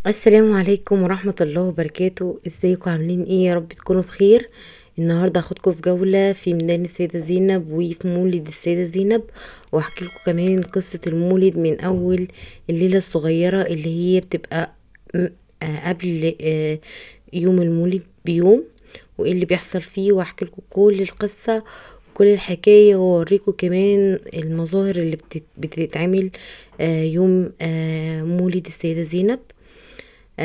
السلام عليكم ورحمة الله وبركاته. ازيكم عاملين ايه؟ يا رب تكونوا بخير. النهاردة هاخدكم في جولة في ميدان السيدة زينب وفي مولد السيدة زينب، واحكي لكم كمان قصة المولد من اول الليلة الصغيرة اللي هي بتبقى م- قبل يوم المولد بيوم، وايه اللي بيحصل فيه، واحكي لكم كل القصة كل الحكاية، واوريكم كمان المظاهر اللي بتتعمل يوم مولد السيدة زينب.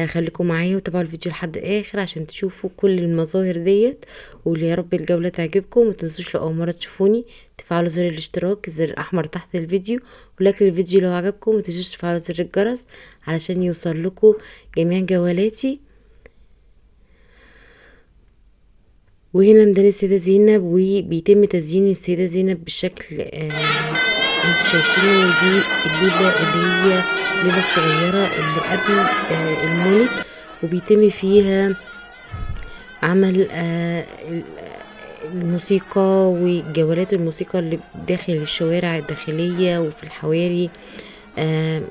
خليكم معايا وتابعوا الفيديو لحد الاخر عشان تشوفوا كل المظاهر ديت، واللي يا رب الجولة تعجبكم. متنسوش لو اول مرة تشوفوني تفعلوا زر الاشتراك، الزر الاحمر تحت الفيديو، ولايك للفيديو لو عجبكم. متنسوش تفعلوا زر الجرس علشان يوصل لكم جميع جولاتي. وهنا ميدان السيدة زينب، وبيتم تزيين السيدة زينب بالشكل انتوا شايفينه. ودي الليلة اللي هي الليلة الصغيرة اللي قبل المولد، وبيتم فيها عمل الموسيقى وجولات الموسيقى اللي داخل الشوارع الداخلية وفي الحواري. آه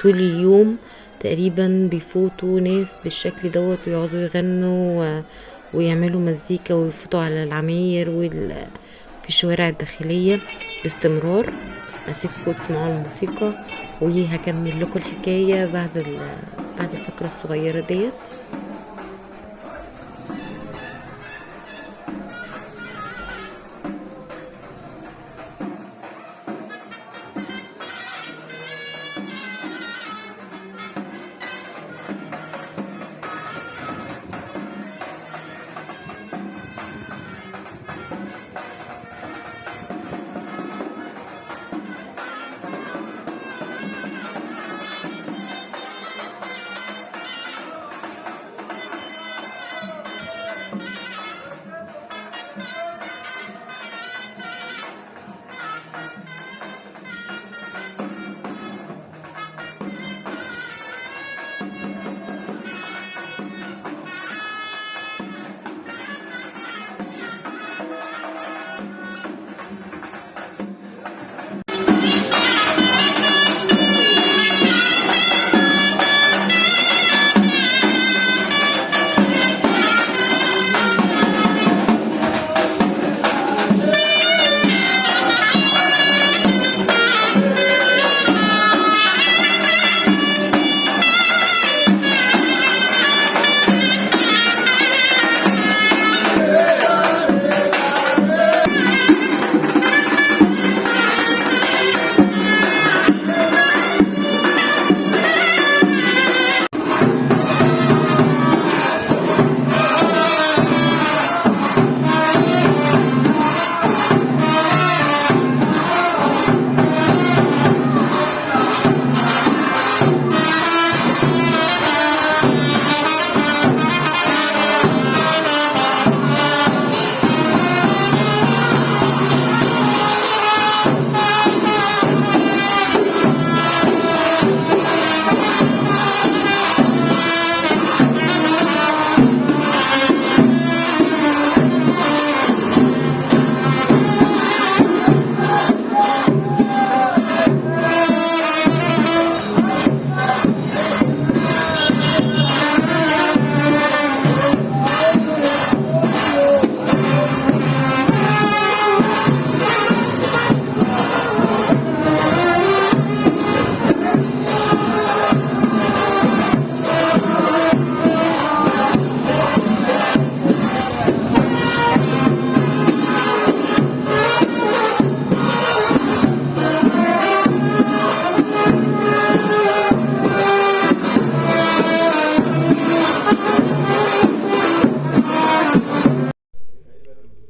طول اليوم تقريبا بيفوتوا ناس بالشكل دوت ويقعدوا يغنوا ويعملوا مزيكا ويفوتوا على العماير في الشوارع الداخلية باستمرار. اسيبكم تسمعوا الموسيقى وهكمل لكم الحكاية بعد الفقرة الصغيرة ديت.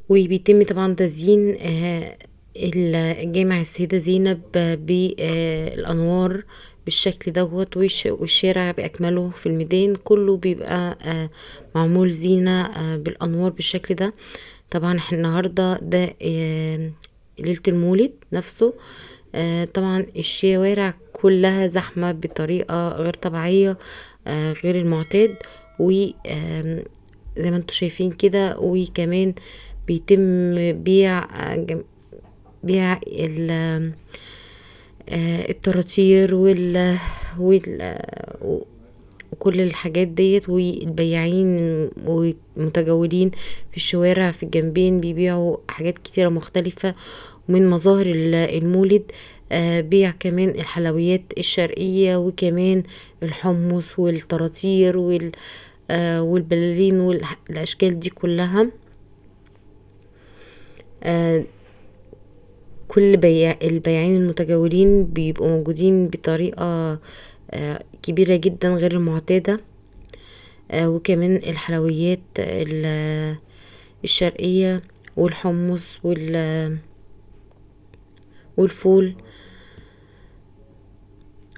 وبيتم طبعا تزيين الجامع السيدة زينب بالأنوار بالشكل دوت، والشارع بأكمله في الميدان كله بيبقى معمول زينة بالأنوار بالشكل ده. طبعا احنا النهاردة ده ليلة المولد نفسه. طبعا الشوارع كلها زحمة بطريقة غير طبيعية، غير المعتاد. و زي ما انتوا شايفين كده، وكمان بيتم بيع بيع الطراطير وال وكل الحاجات ديت، والبياعين والمتجولين في الشوارع في الجنبين بيبيعوا حاجات كتيرة مختلفة. ومن مظاهر المولد بيع كمان الحلويات الشرقية، وكمان الحمص والطراطير والبلالين والاشكال دي كلها. كل البياعين المتجولين بيبقوا موجودين بطريقة كبيرة جدا غير المعتادة. وكمان الحلويات الشرقية والحمص والفول.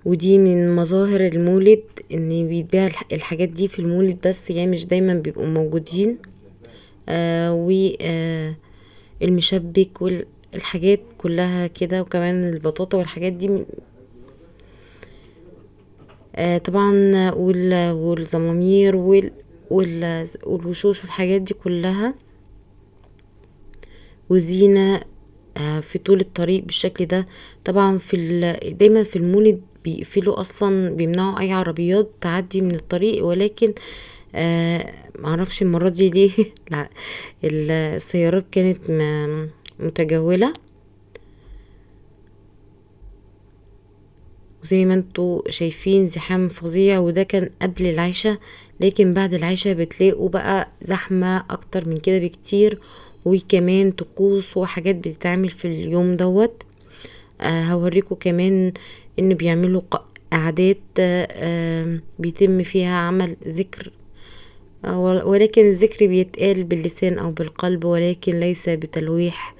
ودي من مظاهر المولد، ان بيتباع الحاجات دي في المولد بس، يعني مش دايما بيبقوا موجودين. والمشبك والحاجات كلها كده، وكمان البطاطا والحاجات دي. طبعا والزمامير والوشوش والحاجات دي كلها، وزينة في طول الطريق بالشكل ده. طبعا دايما في المولد بيقفلوا اصلا، بيمنعوا اي عربيات تعدي من الطريق، ولكن معرفش المرة دي ليه لا، السيارات كانت متجولة. وزي ما انتوا شايفين زحام فظيع، وده كان قبل العشاء، لكن بعد العشاء بتلاقوا بقى زحمة اكتر من كده بكتير، وكمان طقوس وحاجات بتتعمل في اليوم دوت. هوريكم كمان ان بيعملوا قعدات بيتم فيها عمل ذكر، ولكن الذكر بيتقال باللسان او بالقلب، ولكن ليس بتلويح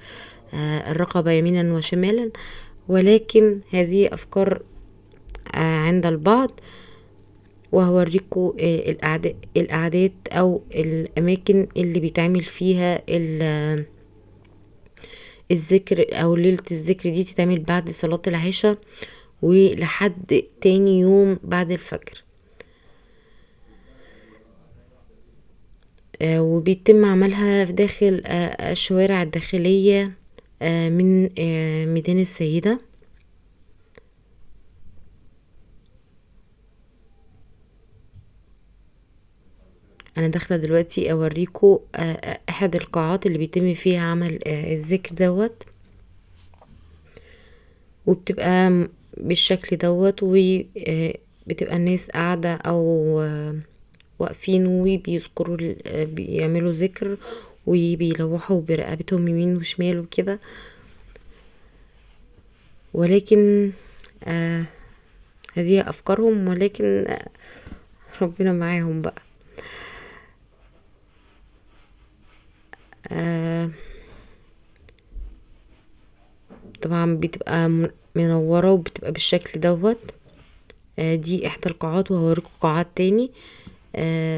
الرقبة يمينا وشمالا، ولكن هذه افكار عند البعض. وهوريكم القعدات او الاماكن اللي بيتعمل فيها الذكر، او ليلة الذكر دي بتتعمل بعد صلاة العشاء ولحد تاني يوم بعد الفجر. وبيتم عملها في داخل الشوارع الداخلية من ميدان السيدة. انا داخله دلوقتي اوريكم احد القاعات اللي بيتم فيها عمل الذكر دوت، وبتبقى بالشكل دوت، وبتبقى الناس قاعدة او واقفين وبيذكروا بيعملوا ذكر، وبيلوحوا برقبتهم يمين وشمال وكده. ولكن هذه افكارهم، ولكن ربنا معاهم بقى. طبعا بتبقى منورة وبتبقى بالشكل دوت. دي احدى القاعات، وهوريكم قاعات تاني.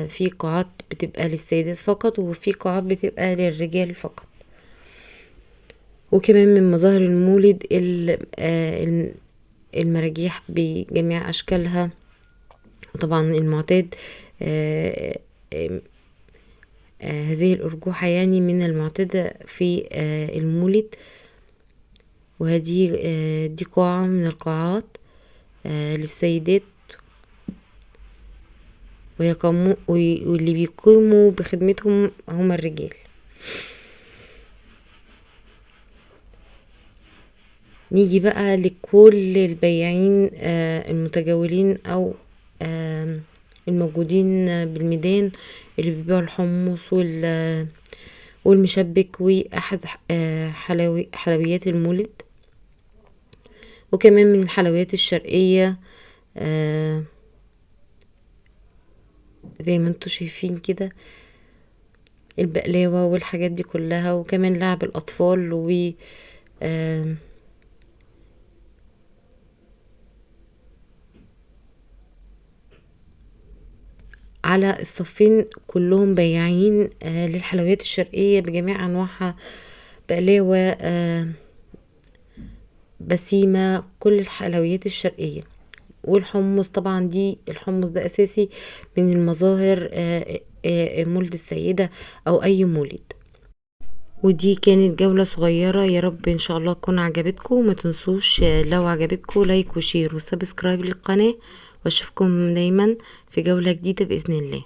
في قاعات بتبقى للسيدات فقط، وفي قاعات بتبقى للرجال فقط. وكمان من مظاهر المولد المراجيح بجميع اشكالها، وطبعا المعتاد هذه الارجوحة يعني من المعتادة في المولد. وهذه دي قاعة من القاعات للسيدات، واللي بيقوموا بخدمتهم هم الرجال. نيجي بقى لكل البياعين المتجولين او الموجودين بالميدان، اللي بيبيعوا الحمص والمشبك واحد حلويات المولد، وكمان من الحلويات الشرقية زي ما انتوا شايفين كده البقلاوة والحاجات دي كلها، وكمان لعب الاطفال على الصفين كلهم بياعين للحلويات الشرقية بجميع انواعها، بقلاوة بسيمة، كل الحلويات الشرقية. والحمص طبعا، الحمص ده اساسي من المظاهر مولد السيدة او اي مولد. ودي كانت جولة صغيرة، يا رب ان شاء الله تكون عجبتكم. وما تنسوش لو عجبتكم لايك وشير وسبسكرايب للقناة، واشوفكم دايما في جولة جديدة بإذن الله.